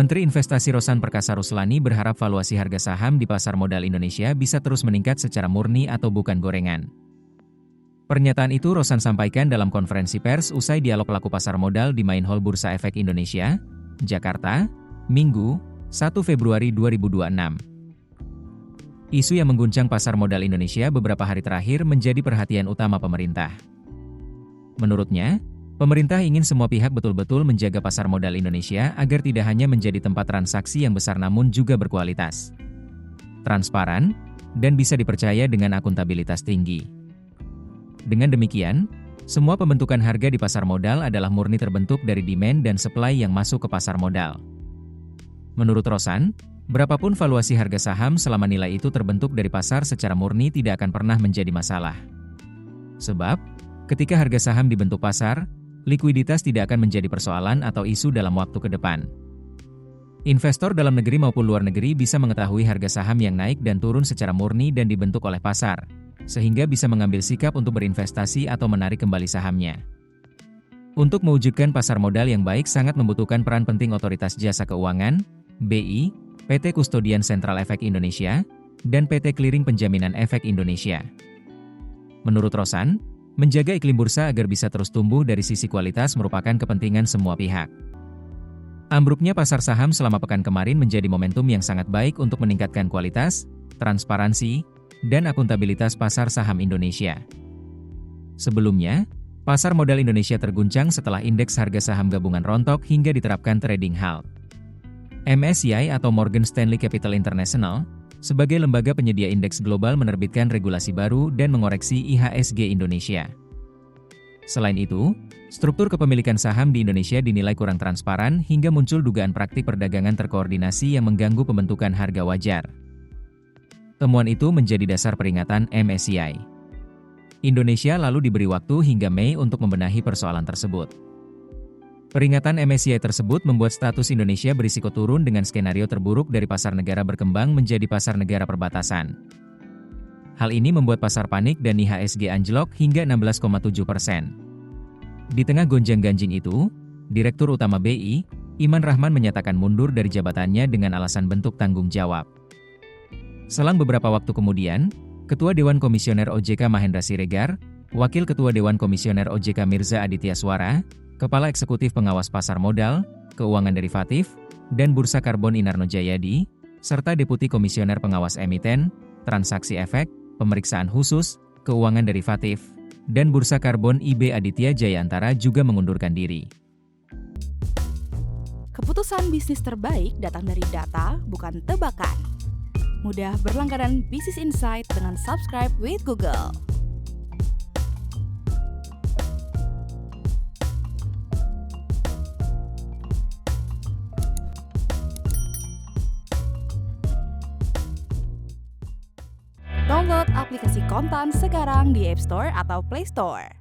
Menteri Investasi Rosan Perkasa Ruslani berharap valuasi harga saham di pasar modal Indonesia bisa terus meningkat secara murni atau bukan gorengan. Pernyataan itu Rosan sampaikan dalam konferensi pers usai dialog pelaku pasar modal di Main Hall Bursa Efek Indonesia, Jakarta, Minggu, 1 Februari 2026. Isu yang mengguncang pasar modal Indonesia beberapa hari terakhir menjadi perhatian utama pemerintah. Menurutnya, pemerintah ingin semua pihak betul-betul menjaga pasar modal Indonesia agar tidak hanya menjadi tempat transaksi yang besar namun juga berkualitas, transparan, dan bisa dipercaya dengan akuntabilitas tinggi. Dengan demikian, semua pembentukan harga di pasar modal adalah murni terbentuk dari demand dan supply yang masuk ke pasar modal. Menurut Rosan, berapapun valuasi harga saham selama nilai itu terbentuk dari pasar secara murni tidak akan pernah menjadi masalah. Sebab, ketika harga saham dibentuk pasar, likuiditas tidak akan menjadi persoalan atau isu dalam waktu ke depan. Investor dalam negeri maupun luar negeri bisa mengetahui harga saham yang naik dan turun secara murni dan dibentuk oleh pasar, sehingga bisa mengambil sikap untuk berinvestasi atau menarik kembali sahamnya. Untuk mewujudkan pasar modal yang baik sangat membutuhkan peran penting Otoritas Jasa Keuangan, BI, PT Kustodian Sentral Efek Indonesia, dan PT Clearing Penjaminan Efek Indonesia. Menurut Rosan, menjaga iklim bursa agar bisa terus tumbuh dari sisi kualitas merupakan kepentingan semua pihak. Ambruknya pasar saham selama pekan kemarin menjadi momentum yang sangat baik untuk meningkatkan kualitas, transparansi, dan akuntabilitas pasar saham Indonesia. Sebelumnya, pasar modal Indonesia terguncang setelah indeks harga saham gabungan rontok hingga diterapkan trading halt. MSCI atau Morgan Stanley Capital International, sebagai lembaga penyedia indeks global menerbitkan regulasi baru dan mengoreksi IHSG Indonesia. Selain itu, struktur kepemilikan saham di Indonesia dinilai kurang transparan hingga muncul dugaan praktik perdagangan terkoordinasi yang mengganggu pembentukan harga wajar. Temuan itu menjadi dasar peringatan MSCI. Indonesia lalu diberi waktu hingga Mei untuk membenahi persoalan tersebut. Peringatan MSCI tersebut membuat status Indonesia berisiko turun dengan skenario terburuk dari pasar negara berkembang menjadi pasar negara perbatasan. Hal ini membuat pasar panik dan IHSG anjlok hingga 16,7%. Di tengah gonjang-ganjing itu, Direktur Utama BI, Iman Rahman menyatakan mundur dari jabatannya dengan alasan bentuk tanggung jawab. Selang beberapa waktu kemudian, Ketua Dewan Komisioner OJK Mahendra Siregar, Wakil Ketua Dewan Komisioner OJK Mirza Aditya Suara, Kepala Eksekutif Pengawas Pasar Modal, Keuangan Derivatif, dan Bursa Karbon Inarno Jayadi, serta Deputi Komisioner Pengawas Emiten, Transaksi Efek, Pemeriksaan Khusus, Keuangan Derivatif, dan Bursa Karbon IB Aditya Jayantara juga mengundurkan diri. Keputusan bisnis terbaik datang dari data, bukan tebakan. Mudah berlangganan Business Insight dengan subscribe with Google. Download aplikasi Kontan sekarang di App Store atau Play Store.